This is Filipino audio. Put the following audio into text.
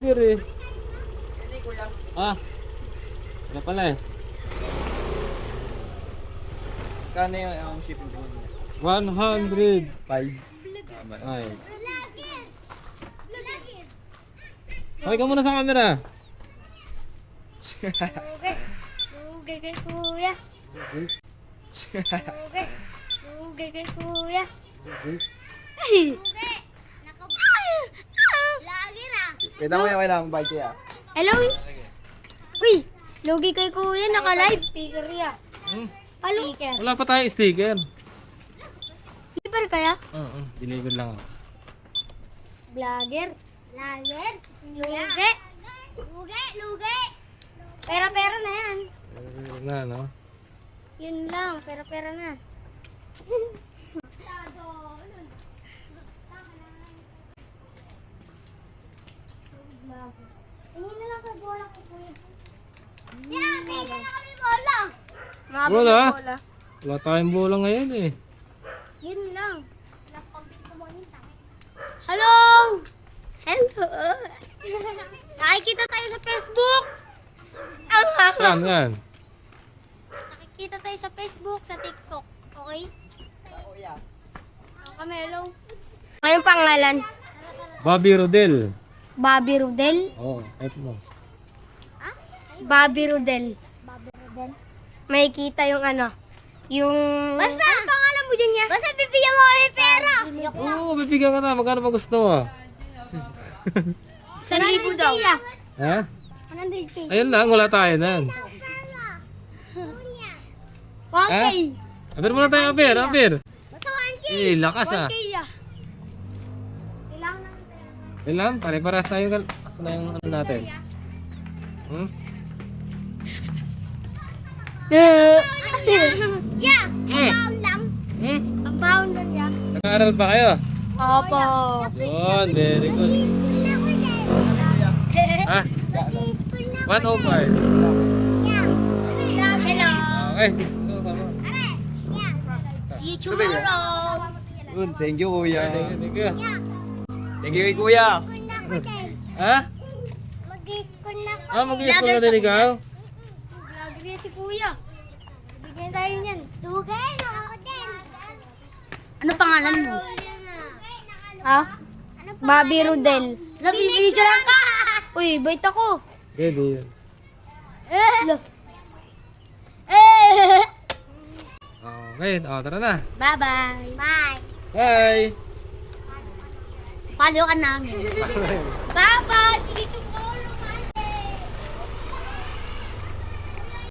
Dire. Ah. Ano pala eh? Kano yung shipping po niya? 105. Tama. Ay. Hoy ka muna sa camera. Lugay kay kuya. Lugay kay kuya. Ay! Lagi na. Kita mo yung kailangan bike ya. Hello? Uy! Lugi kay kuya, naka-live. Speaker ya. Hello? Speaker. Wala pa tayong sticker. Liver kaya? Oo, deliver lang ako. Vlogger. Vlogger? Lugi. Lugi, lugi. Pera-pera na yan. Na, no? Yun lang, pera-pera na. Tingin na lang kay bola ko kuya. Yeah, tingin na lang kami bola. Bola? Wala tayong bola ngayon eh. Yun lang. Hello! Hello! Nakikita tayo sa Facebook! Saan yan? Nakikita tayo sa Facebook, sa TikTok. Okay? Ako kami, hello. Ngayong pangalan? Bobby Rodel. Bobby Rodel? Oo, eto mo. Bobby Rodel. Bobby Rodel? May kita yung ano, yung... Basta! Ano pangalan mo dyan niya? Basta bibigyan mo kami pera! Oo, bibigyan ka na. Magkano ba gusto mo? 100 daw. Ha? 100K. Ayun lang, wala tayo nan. 1K. Aber muna tayo, aber. Basta 1K. Eh, lakas ah. 1K ah. Kailangan natin pera. Kailan? Pare-paras tayo. Asa na yung ano natin? Hmm? Yeah! Hmm? Pound lang. Hmm? Ang pound lang yan. Nag-aaral ba kayo? Opo. Yun, very good. Ha? 105. Hello. Okay. Ito, tama. See you tomorrow. Good, thank you kuya. Thank you. Thank you kay kuya. Ha? Mag-school na ko. Ah, mag-i-school na din ikaw? Vlogger niya si kuya. Bigyan tayo niyan. Dugay, ako din. Ano pangalan mo? Ha? Bobby Rodel. Nabibidyo lang ka! Uy, bait ako. Pwede yun. Okay, tara na. Bye-bye. Bye. Bye! Follow ka namin. Bye-bye. See you